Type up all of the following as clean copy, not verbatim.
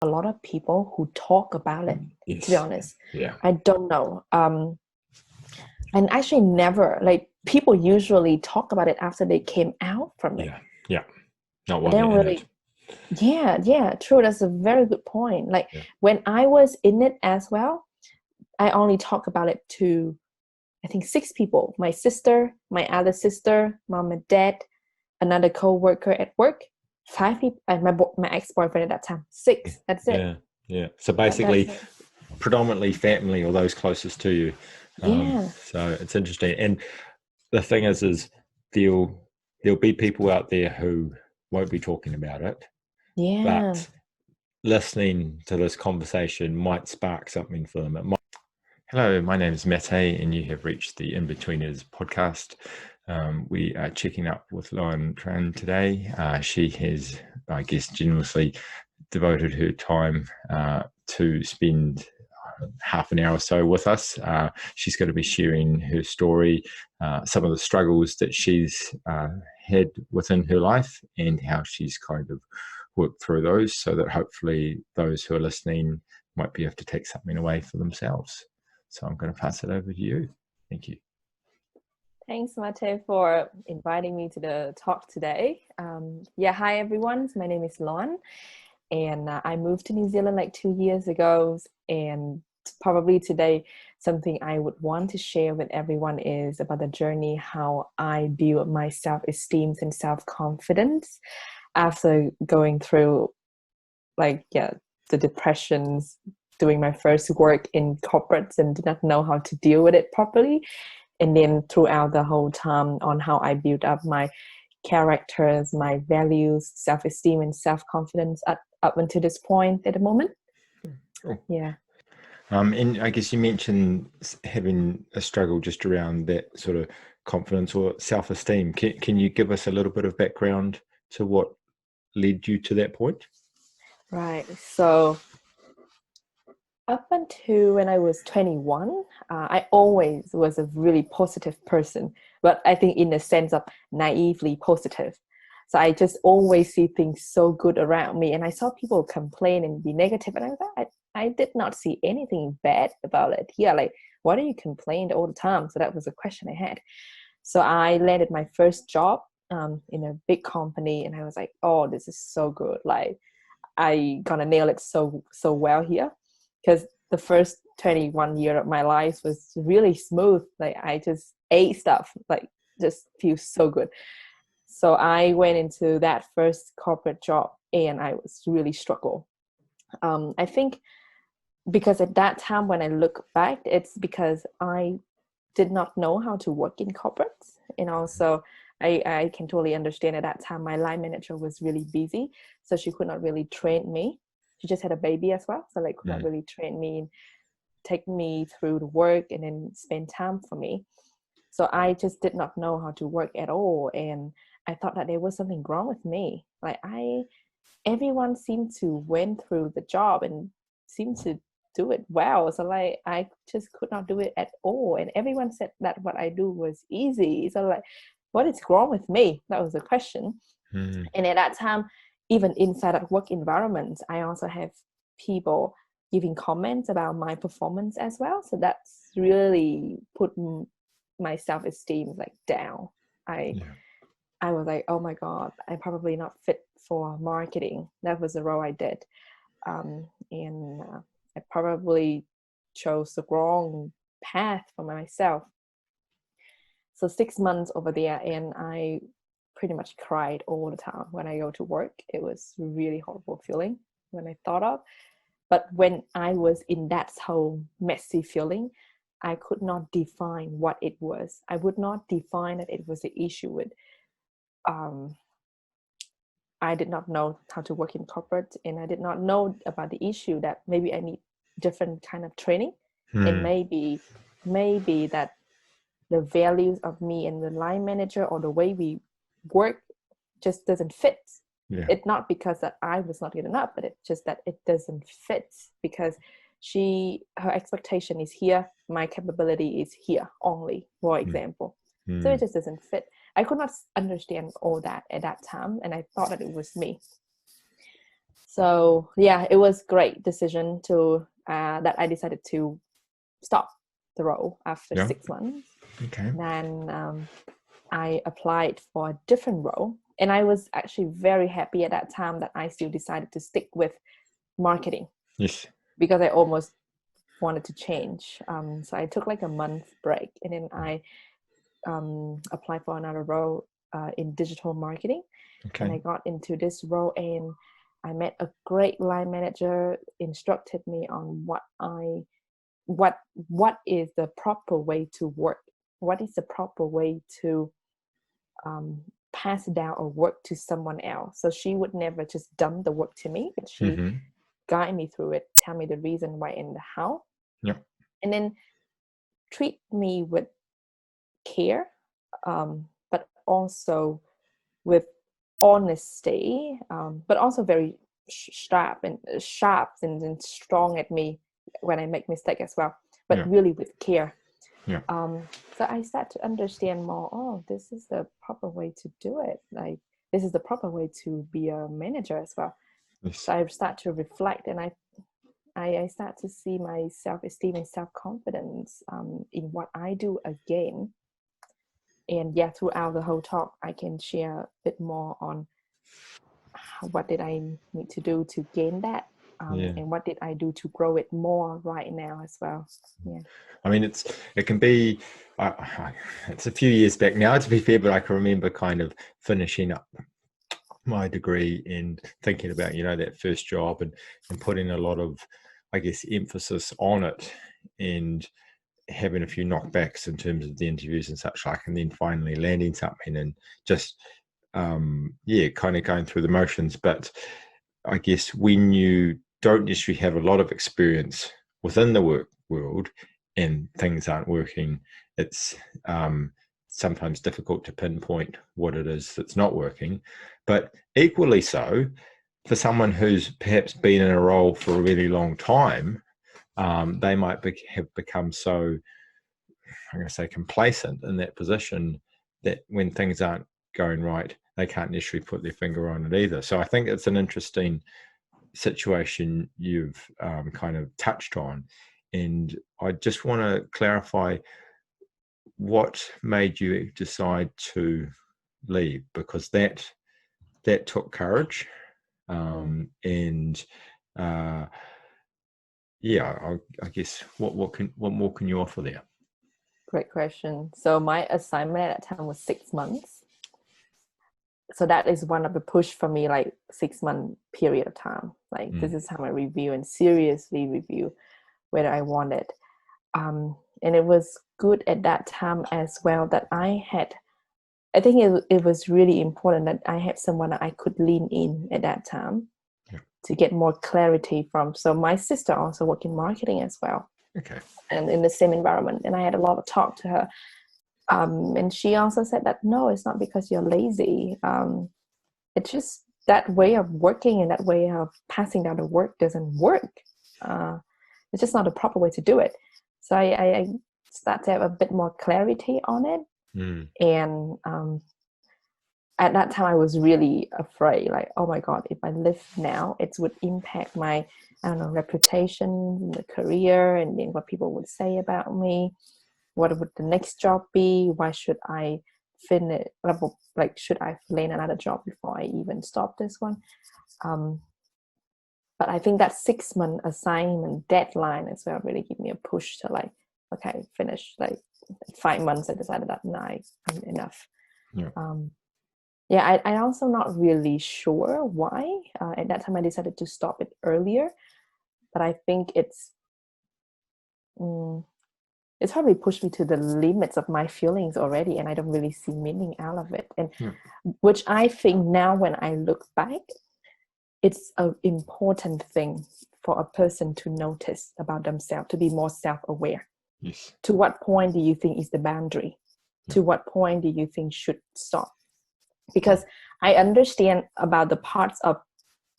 a lot of people who talk about it, Yes. to be honest. Yeah. I don't know. And actually never, like, people usually talk about it after they came out from it. Yeah. Yeah. Not But while they they're don't in it. really, yeah, true. That's a very good point. Like, Yeah. when I was in it as well, I only talk about it to, I think, 6 people: my sister, my other sister, mom and dad, another co-worker at work, 5 people, and my ex-boyfriend at that time. 6. That's it. Yeah. Yeah. So That's basically, it. predominantly family or those closest to you. Yeah, So it's interesting. And the thing is there'll be people out there who won't be talking about it, yeah. but listening to this conversation might spark something for them. Hello, my name is Mate, and you have reached the Inbetweeners podcast. We are checking up with Tran today. She has, I guess, generously devoted her time to spend half an hour or so with us. She's going to be sharing her story, some of the struggles that she's had within her life, and how she's kind of worked through those, so that hopefully those who are listening might be able to take something away for themselves. So I'm going to pass it over to you. Thank you. Thanks, Mate, for inviting me to the talk today. Hi everyone. My name is Lon, and I moved to New Zealand like 2 years ago. And probably today, something I would want to share with everyone is about the journey, how I build my self-esteem and self-confidence after going through, the depressions, doing my first work in corporates and did not know how to deal with it properly. And then throughout the whole time on how I built up my characters, my values, self-esteem and self-confidence up until this point at the moment. Cool. Yeah. And I guess you mentioned having a struggle just around that sort of confidence or self-esteem. Can you give us a little bit of background to what led you to that point? Right. So up until when I was 21, I always was a really positive person, but I think in the sense of naively positive. So I just always see things so good around me, and I saw people complain and be negative, and I thought I did not see anything bad about it. Yeah, like, why do you complain all the time? So that was a question I had. So I landed my first job in a big company, and I was like, oh, this is so good. Like, I gonna nail it so well here, because the first 21 year of my life was really smooth. Like, I just ate stuff, like, just feels so good. So I went into that first corporate job, and I was really struggle. I think because at that time, when I look back, it's because I did not know how to work in corporates. And also, I can totally understand at that time my line manager was really busy, so she could not really train me. She just had a baby as well, so like could not really train me, take me through the work, and then spend time for me. So I just did not know how to work at all, and I thought that there was something wrong with me. Like, everyone seemed to went through the job and seemed to do it well. So like, I just could not do it at all. And everyone said that what I do was easy. So like, what is wrong with me? That was the question. And at that time, even inside of work environments, I also have people giving comments about my performance as well. So that's really put my self-esteem like down. I was like, oh my God, I'm probably not fit for marketing. That was the role I did. And I probably chose the wrong path for myself. So 6 months over there, and I pretty much cried all the time when I go to work. It was a really horrible feeling when I thought of. But when I was in that whole messy feeling, I could not define what it was. I would not define that it was the issue with I did not know how to work in corporate, and I did not know about the issue that maybe I need different kind of training, and maybe that the values of me and the line manager or the way we work just doesn't fit. Yeah. It's not because that I was not good enough, but it's just that it doesn't fit, because her expectation is here, my capability is here only, for example. So it just doesn't fit. I could not understand all that at that time, and I thought that it was me. So yeah, it was great decision to that I decided to stop the role after Yeah. 6 months. Okay. Then I applied for a different role, and I was actually very happy at that time that I still decided to stick with marketing Yes. because I almost wanted to change. So I took like a month break, and then I applied for another role in digital marketing, and I Okay. got into this role, and I met a great line manager, instructed me on what is the proper way to work, what is the proper way to pass down a work to someone else. So she would never just dump the work to me, but she Mm-hmm. guide me through it, tell me the reason why and the how, Yeah. and then treat me with care, but also with honesty, but also very sharp and strong at me when I make mistake as well, but Yeah. really with care. Yeah. So I start to understand more. Oh, this is the proper way to do it. Like this is the proper way to be a manager as well. Yes. So I start to reflect, and I start to see my self-esteem and self-confidence in what I do again. And yeah, throughout the whole talk, I can share a bit more on what did I need to do to gain that, Yeah. and what did I do to grow it more right now as well. Yeah. I mean, it can be. It's a few years back now, to be fair, but I can remember kind of finishing up my degree and thinking about that first job and putting a lot of, I guess, emphasis on it, and having a few knockbacks in terms of the interviews and such like, and then finally landing something and just kind of going through the motions. But I guess when you don't necessarily have a lot of experience within the work world and things aren't working, it's sometimes difficult to pinpoint what it is that's not working. But equally so, for someone who's perhaps been in a role for a really long time, they might have become so, I'm going to say, complacent in that position that when things aren't going right, they can't necessarily put their finger on it either. So I think it's an interesting situation you've kind of touched on. And I just want to clarify what made you decide to leave, because that took courage. And I guess what more can you offer there? Great question. So my assignment at that time was 6 months. So that is one of the push for me, like 6 month period of time. Like this is how I review and seriously review whether I want it. And it was good at that time as well that I think it was really important that I had someone that I could lean in at that time to get more clarity from. So my sister also worked in marketing as well. Okay. And in the same environment. And I had a lot of talk to her. And she also said that, no, it's not because you're lazy. It's just that way of working and that way of passing down the work doesn't work. It's just not a proper way to do it. So I start to have a bit more clarity on it. And at that time, I was really afraid, like, oh my God, if I leave now, it would impact my, I don't know, reputation, the career, and then what people would say about me. What would the next job be? Why should I finish? Like, should I land another job before I even stop this one? But I think that 6 month assignment deadline as well really give me a push to like, okay, finish. Like 5 months, I decided that I'm enough. Yeah. I also not really sure why. At that time, I decided to stop it earlier, but I think it's probably pushed me to the limits of my feelings already, and I don't really see meaning out of it. And which I think now, when I look back, it's an important thing for a person to notice about themselves, to be more self-aware. Yes. To what point do you think is the boundary? To what point do you think should stop? Because I understand about the parts of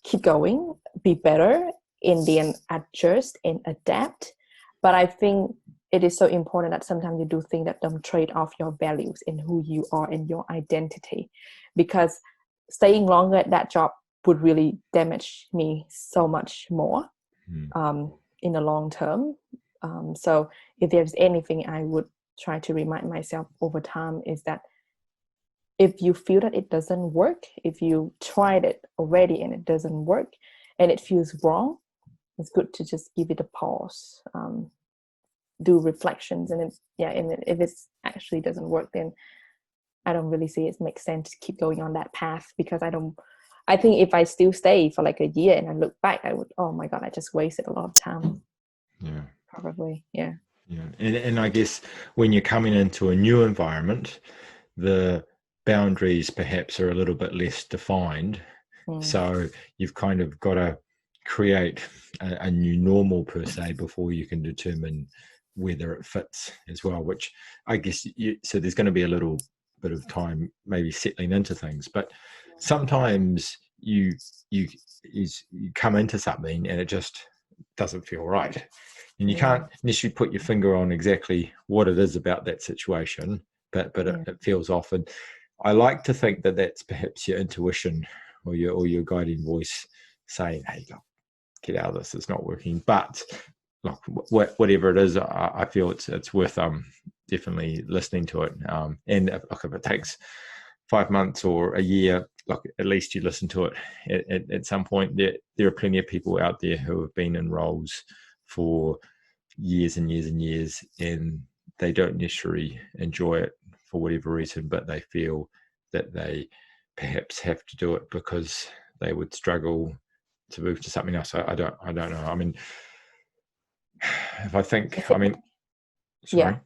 keep going, be better, and then adjust and adapt. But I think it is so important that sometimes you do things that don't trade off your values and who you are and your identity. Because staying longer at that job would really damage me so much more in the long term. So if there's anything I would try to remind myself over time is that if you feel that it doesn't work, if you tried it already and it doesn't work and it feels wrong, it's good to just give it a pause, do reflections, and if it actually doesn't work, then I don't really see it makes sense to keep going on that path, because I think if I still stay for like a year and I look back, I would, oh my God, I just wasted a lot of time. Yeah. Probably. Yeah. Yeah. And I guess when you're coming into a new environment, the boundaries perhaps are a little bit less defined. So you've kind of got to create a new normal per se before you can determine whether it fits as well, which I guess so there's going to be a little bit of time maybe settling into things, but sometimes you come into something and it just doesn't feel right, and you can't unless you put your finger on exactly what it is about that situation, but it feels off. And I like to think that that's perhaps your intuition or your guiding voice saying, hey, get out of this, it's not working. But look, whatever it is, I feel it's worth definitely listening to it. And look, if it takes 5 months or a year, look, at least you listen to it at some point. There are plenty of people out there who have been in roles for years and years and years, and they don't necessarily enjoy it for whatever reason, but they feel that they perhaps have to do it because they would struggle to move to something else. I don't know. I mean, if I think, I mean, sorry.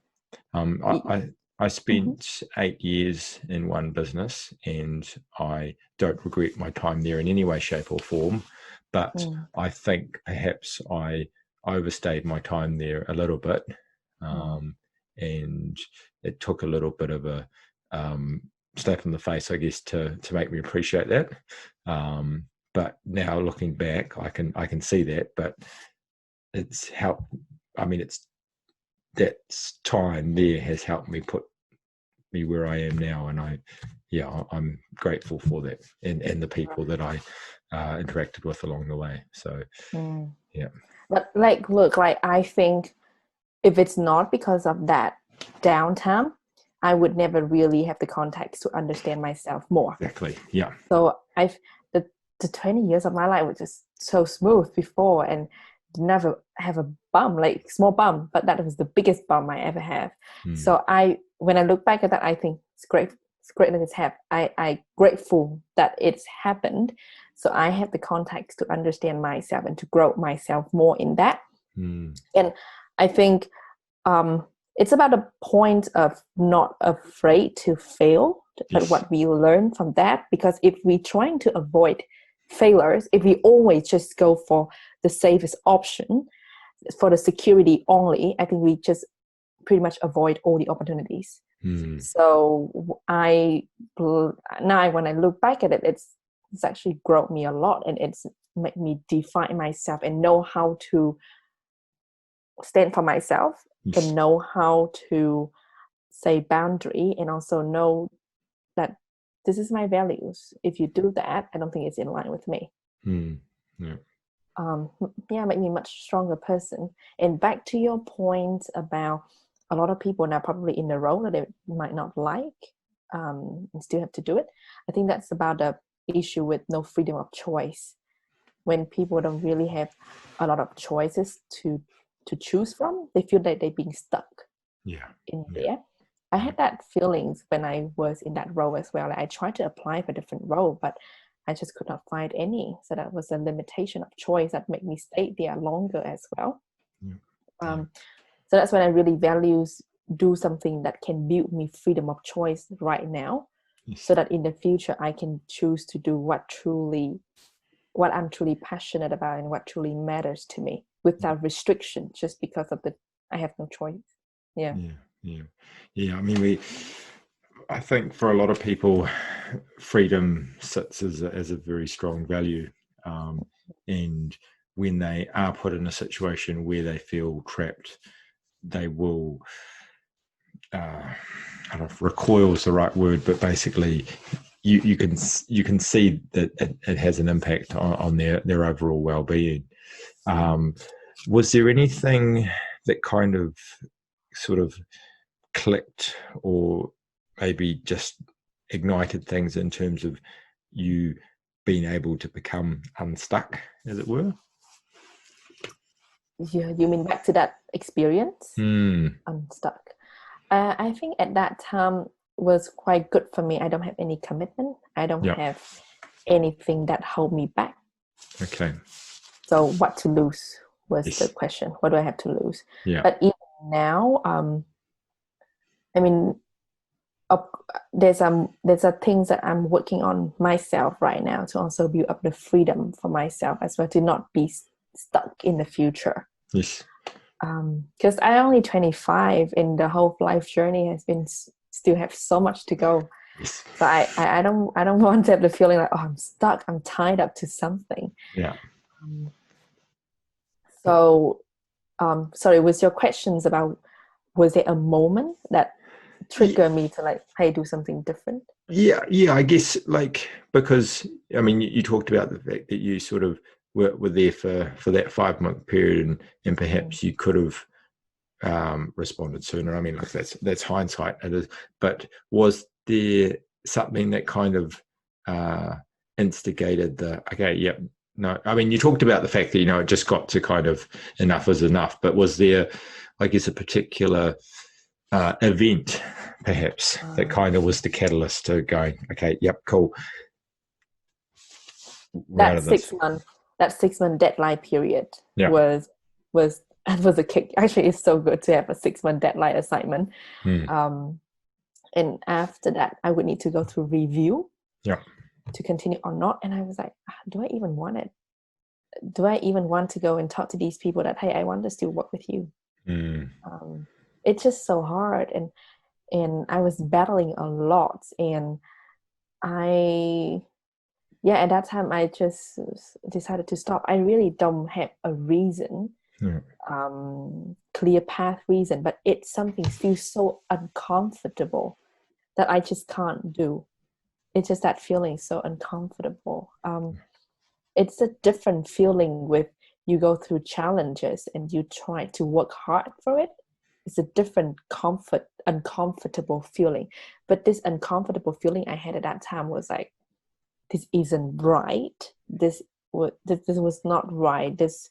I spent 8 years in one business, and I don't regret my time there in any way, shape or form. But I think perhaps I overstayed my time there a little bit. And it took a little bit of a slap in the face, I guess, to make me appreciate that. But now looking back, I can see that, but it's helped. I mean, that time there has helped me put me where I am now, and I'm grateful for that, and the people that I interacted with along the way. So yeah. But look, I think if it's not because of that downtime, I would never really have the context to understand myself more. Exactly. Yeah. So the 20 years of my life was just so smooth before, and never have a bum, like small bum, but that was the biggest bum I ever have. So when I look back at that, I think it's great. It's great that it's happened. I grateful that it's happened. So I have the context to understand myself and to grow myself more in that. And I think it's about a point of not afraid to fail, but what we learn from that. Because if we're trying to avoid failures, if we always just go for the safest option, for the security only, I think we just pretty much avoid all the opportunities. So now when I look back at it, it's actually grown me a lot, and it's made me define myself and know how to stand for myself and know how to say boundary, and also know that this is my values. If you do that, I don't think it's in line with me. Make me a much stronger person. And back to your point about a lot of people now probably in a role that they might not like, and still have to do it. I think that's about the issue with no freedom of choice. When people don't really have a lot of choices to choose from, they feel like they're being stuck in there. I had that feelings when I was in that role as well. I tried to apply for a different role, but I just could not find any. So that was a limitation of choice that made me stay there longer as well. So that's when I really do something that can build me freedom of choice right now, so that in the future I can choose to do what I'm truly passionate about and what truly matters to me without restriction, just because of I have no choice. Yeah. I mean, I think for a lot of people, freedom sits as a very strong value, and when they are put in a situation where they feel trapped, they will I don't know if recoil is the right word, but basically you can see that it has an impact on their overall well-being. Was there anything that kind of sort of clicked or maybe just ignited things in terms of you being able to become unstuck, as it were? You mean back to that experience? Unstuck. I think at that time was quite good for me. I don't have any commitment. I don't have anything that held me back. Okay. So what to lose was the question. What do I have to lose? Yeah. But even now, I mean, there's things that I'm working on myself right now to also build up the freedom for myself as well, to not be stuck in the future. Yes. Because I'm only 25 and the whole life journey has been still have so much to go. Yes. So I don't want to have the feeling like, oh, I'm stuck, I'm tied up to something. Yeah. So sorry, was your questions about, was there a moment that triggered me to like, hey, do something different? Yeah, I guess, like, because I mean, you talked about the fact that you sort of were there for that 5-month period, and perhaps you could have responded sooner. I mean, like, that's hindsight. It is, but was there something that kind of instigated the, okay, yep, no? I mean, you talked about the fact that, it just got to kind of enough is enough, but was there, I guess, a particular event perhaps that kind of was the catalyst to going, okay, yep, cool, that 6-month deadline period was a kick. Actually, it's so good to have a 6-month deadline assignment. And after that, I would need to go through review to continue or not. And I was like, do I even want it? Do I even want to go and talk to these people that, hey, I want to still work with you? It's just so hard, and I was battling a lot, and at that time I just decided to stop. I really don't have a reason, clear path reason, but it's something feels so uncomfortable that I just can't do. It's just that feeling so uncomfortable. It's a different feeling with you go through challenges and you try to work hard for it. It's a different uncomfortable feeling. But this uncomfortable feeling I had at that time was like, this isn't right. This was not right. This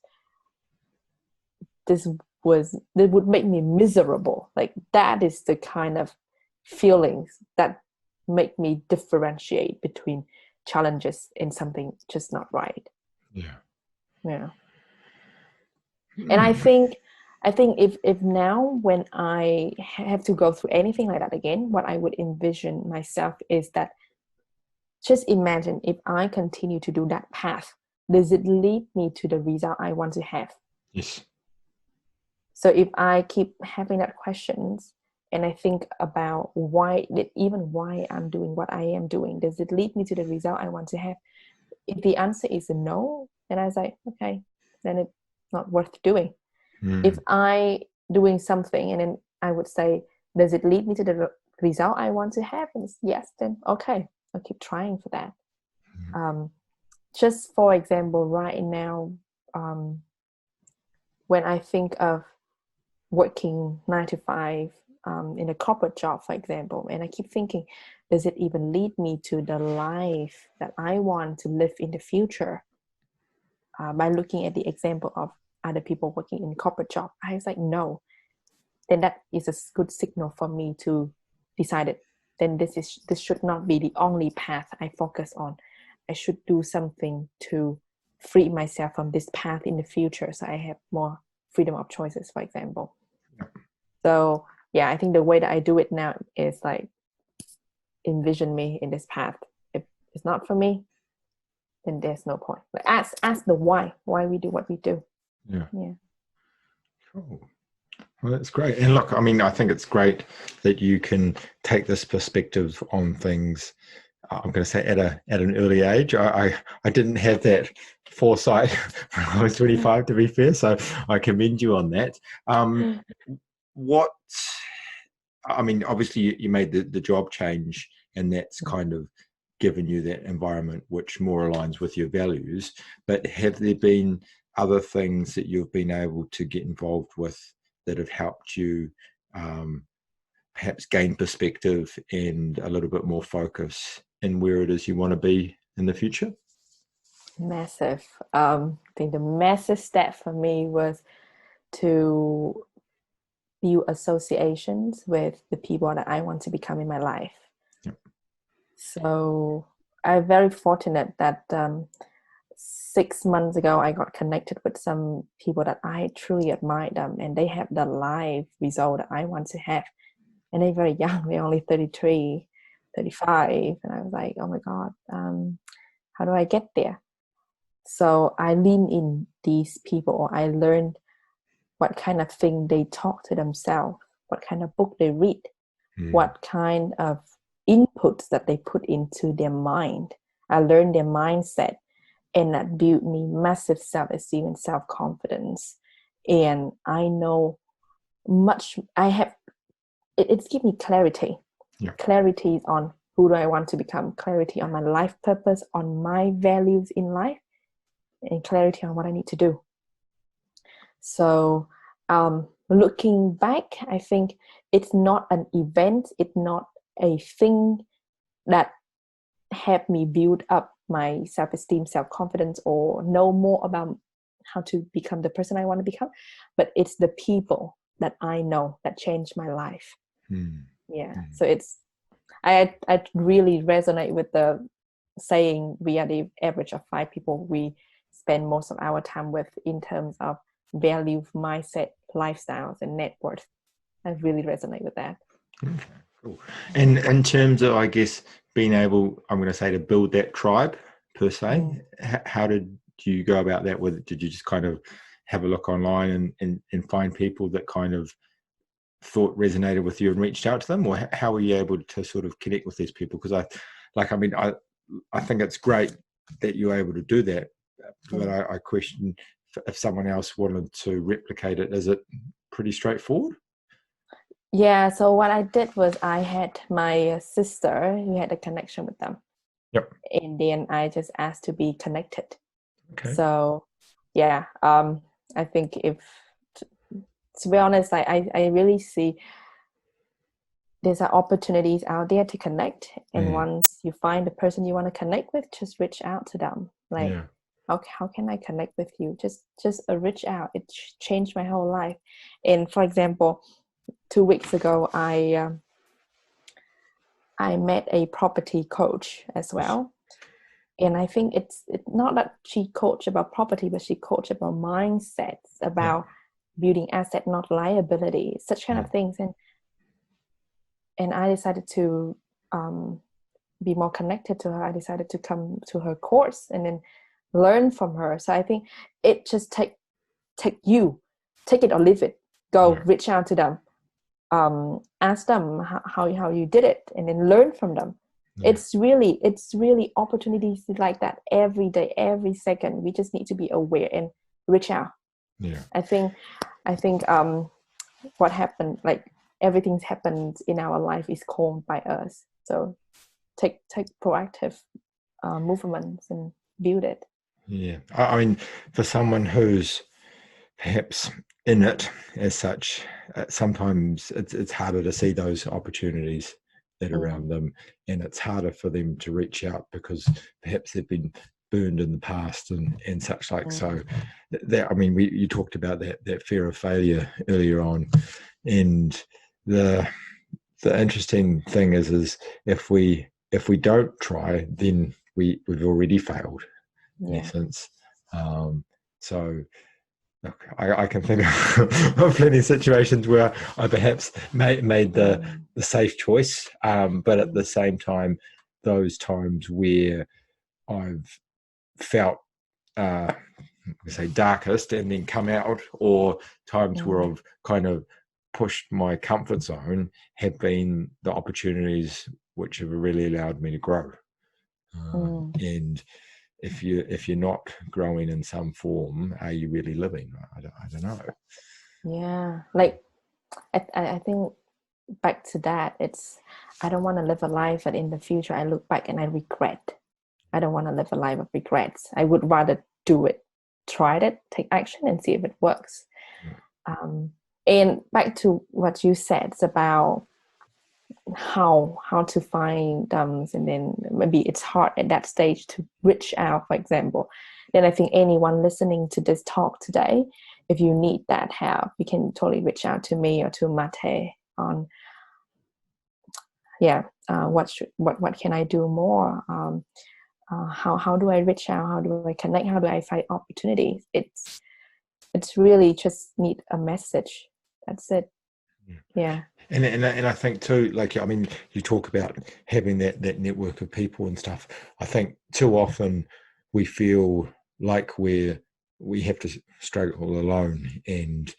would make me miserable. Like, that is the kind of feelings that make me differentiate between challenges and something just not right. Yeah. And I think if now when I have to go through anything like that again, what I would envision myself is that, just imagine if I continue to do that path, does it lead me to the result I want to have? Yes. So if I keep having that questions and I think about why I'm doing what I am doing, does it lead me to the result I want to have? If the answer is no, then I was like, okay, then it's not worth doing. If I doing something and then I would say, does it lead me to the result I want to have? And it's yes, then okay, I'll keep trying for that. Just for example, right now, when I think of working 9 to 5 in a corporate job, for example, and I keep thinking, does it even lead me to the life that I want to live in the future? By looking at the example of other people working in corporate job, I was like, no. Then that is a good signal for me to decide it. Then this should not be the only path I focus on. I should do something to free myself from this path in the future, so I have more freedom of choices, for example. So yeah, I think the way that I do it now is like, envision me in this path. If it's not for me, then there's no point. Like, ask the why we do what we do. Yeah. Cool. Well, that's great. And look, I mean, I think it's great that you can take this perspective on things. I'm going to say at an early age. I didn't have that foresight when I was 25, to be fair. So I commend you on that. What? I mean, obviously you made the job change, and that's kind of given you that environment which more aligns with your values. But have there been other things that you've been able to get involved with that have helped you perhaps gain perspective and a little bit more focus in where it is you want to be in the future? Massive. I think the massive step for me was to build associations with the people that I want to become in my life. Yep. So I'm very fortunate that 6 months ago I got connected with some people that I truly admire them, and they have the life result that I want to have. And they're very young, they're only 33, 35. And I was like, oh my God, how do I get there? So I lean in these people, or I learned what kind of thing they talk to themselves, what kind of book they read, what kind of inputs that they put into their mind. I learned their mindset, and that built me massive self-esteem and self-confidence. And I know it's given me clarity. Yeah. Clarity on who do I want to become, clarity on my life purpose, on my values in life, and clarity on what I need to do. So looking back, I think it's not an event, it's not a thing that helped me build up my self-esteem, self-confidence, or know more about how to become the person I want to become, but it's the people that I know that changed my life. So it's I really resonate with the saying, we are the average of 5 people we spend most of our time with in terms of value, mindset, lifestyles, and net worth. I really resonate with that. Okay, cool. And in terms of, I guess, being able, I'm going to say, to build that tribe per se, how did you go about that? Did you just kind of have a look online and find people that kind of thought resonated with you and reached out to them, or how were you able to sort of connect with these people? Because I think it's great that you're able to do that, but I question if someone else wanted to replicate it, is it pretty straightforward? Yeah, so what I did was I had my sister who had a connection with them. Yep. And then I just asked to be connected. Okay. So yeah, I think to be honest, I really see there's opportunities out there to connect. And once you find the person you want to connect with, just reach out to them. Like, how can I connect with you? Just reach out. It changed my whole life. And for example, 2 weeks ago, I met a property coach as well. And I think it's not that she coached about property, but she coached about mindsets, about building asset, not liability, such kind of things. And I decided to be more connected to her. I decided to come to her course and then learn from her. So I think it just take it or leave it. Go reach out to them, ask them how you did it, and then learn from them. It's really opportunities like that every day, every second. We just need to be aware and reach out. I think what happened, like everything's happened in our life is caused by us. So take proactive movements and build it. I mean, for someone who's perhaps in it as such, sometimes it's harder to see those opportunities that are around them, and it's harder for them to reach out because perhaps they've been burned in the past and such like. So that, I mean, you talked about that fear of failure earlier on, and the interesting thing is if we don't try, then we've already failed in essence. So look, I can think of plenty of situations where I perhaps made the safe choice, but at the same time, those times where I've felt, say, darkest and then come out, or times where I've kind of pushed my comfort zone, have been the opportunities which have really allowed me to grow. And if you're not growing in some form, are you really living? I don't know. Yeah, like I think back to that, it's, I don't want to live a life that in the future I look back and I regret. I don't want to live a life of regrets. I would rather do it, try it, take action and see if it works. And back to what you said, it's about how to find and then maybe it's hard at that stage to reach out, for example. Then I think anyone listening to this talk today, if you need that help, you can totally reach out to me or to Mate on what can I do more, how do I reach out, how do I connect, how do I find opportunities. It's really just need a message, that's it. Yeah. And I think too, like, I mean, you talk about having that network of people and stuff. I think too often we feel like we have to struggle alone, and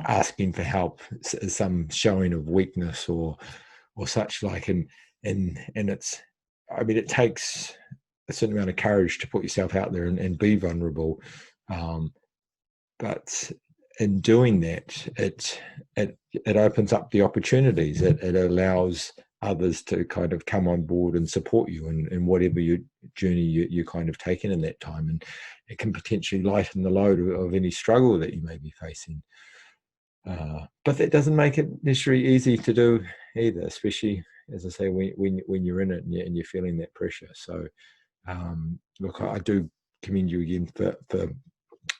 asking for help is some showing of weakness or such like. And it's, I mean, it takes a certain amount of courage to put yourself out there and be vulnerable. But in doing that, it opens up the opportunities. It allows others to kind of come on board and support you in whatever your journey you're kind of taking in that time, and it can potentially lighten the load of any struggle that you may be facing. But that doesn't make it necessarily easy to do either, especially, as I say, when you're in it and you're feeling that pressure. So, look, I do commend you again for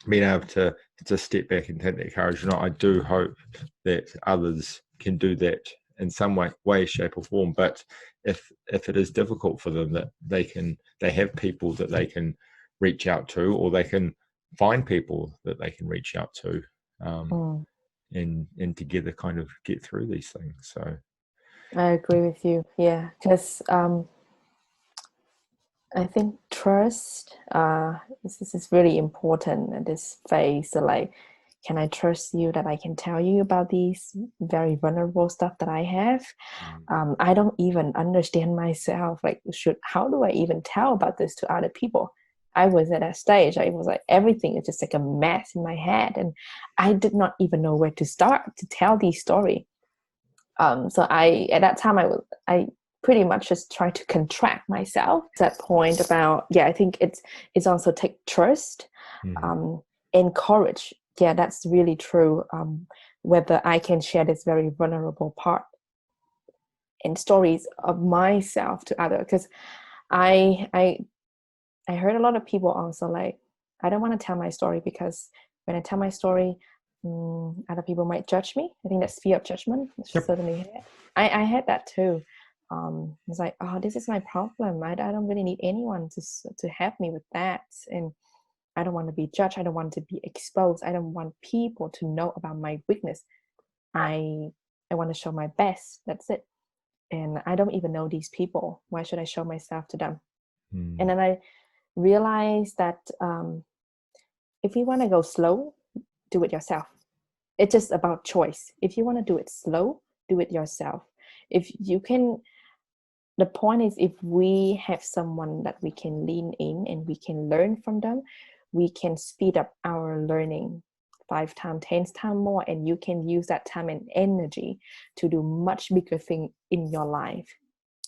being able to step back and take that courage. And I do hope that others can do that in some way, shape or form. But if it is difficult for them, that they have people that they can reach out to, or they can find people that they can reach out to, and together kind of get through these things. So I agree with you. Yeah, because I think trust, this is really important in this phase. So like, can I trust you that I can tell you about these very vulnerable stuff that I have? I don't even understand myself. Like, how do I even tell about this to other people? I was at that stage. I was like, everything is just like a mess in my head, and I did not even know where to start to tell these stories. So at that time, I pretty much just try to contract myself to that point about, I think it's also take trust, and courage. Yeah, that's really true. Whether I can share this very vulnerable part and stories of myself to others, because I heard a lot of people also like, I don't want to tell my story because when I tell my story, other people might judge me. I think that's fear of judgment. Certainly, I had that too. It's like, oh, this is my problem. I don't really need anyone to help me with that, and I don't want to be judged. I don't want to be exposed. I don't want people to know about my weakness. I want to show my best. That's it. And I don't even know these people. Why should I show myself to them? And then I realized that if you want to go slow, do it yourself. It's just about choice. If you want to do it slow, do it yourself. If you can, the point is, if we have someone that we can lean in and we can learn from them, we can speed up our learning 5 times, 10 times more, and you can use that time and energy to do much bigger thing in your life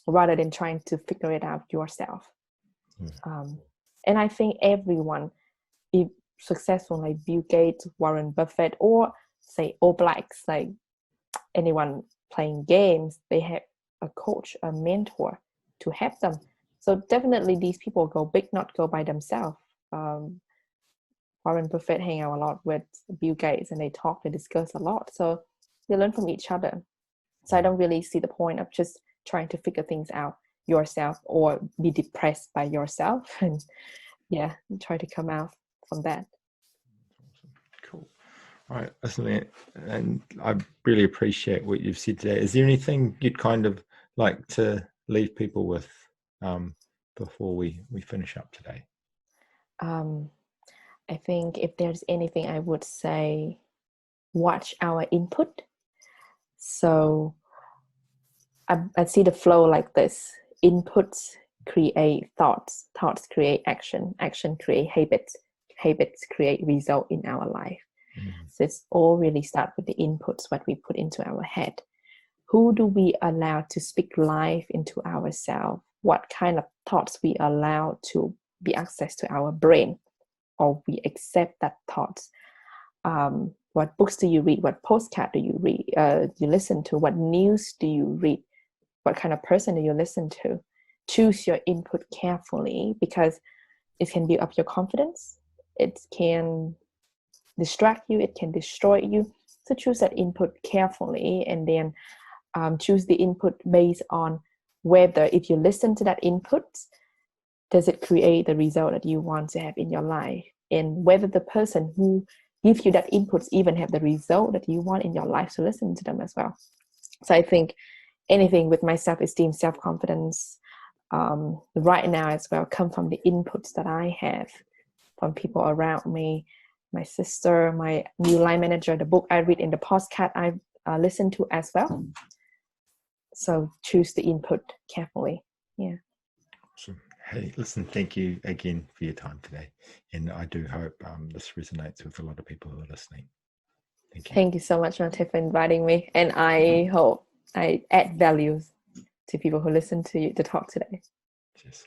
rather than trying to figure it out yourself. And I think everyone, if successful, like Bill Gates, Warren Buffett, or say All Blacks, like anyone playing games, they have a coach, a mentor to help them. So definitely these people go big, not go by themselves. Warren Buffett hang out a lot with Bill Gates, and they talk, they discuss a lot. So they learn from each other. So I don't really see the point of just trying to figure things out yourself or be depressed by yourself, and try to come out from that. Cool. All right, listen, and I really appreciate what you've said today. Is there anything you'd kind of like to leave people with before we finish up today? I think if there's anything, I would say watch our input. So I see the flow like this. Inputs create thoughts, thoughts create action, action create habits, habits create result in our life. So it's all really start with the inputs, what we put into our head. who do we allow to speak life into ourselves? What kind of thoughts we allow to be access to our brain, or we accept that thoughts? What books do you read? What postcard do you read? You listen to? What news do you read? What kind of person do you listen to? Choose your input carefully, because it can build up your confidence. It can distract you. It can destroy you. So choose that input carefully, and then choose the input based on whether, if you listen to that input, does it create the result that you want to have in your life, and whether the person who gives you that input even have the result that you want in your life. So listen to them as well. So I think anything with my self-esteem, self-confidence, right now as well, come from the inputs that I have from people around me, my sister, my new line manager, the book I read, in the podcast I listen to as well. So choose the input carefully. Yeah. Awesome. Hey, listen, thank you again for your time today. And I do hope this resonates with a lot of people who are listening. Thank you. Thank you so much, Mate, for inviting me. And I hope I add values to people who listen to you to talk today. Cheers.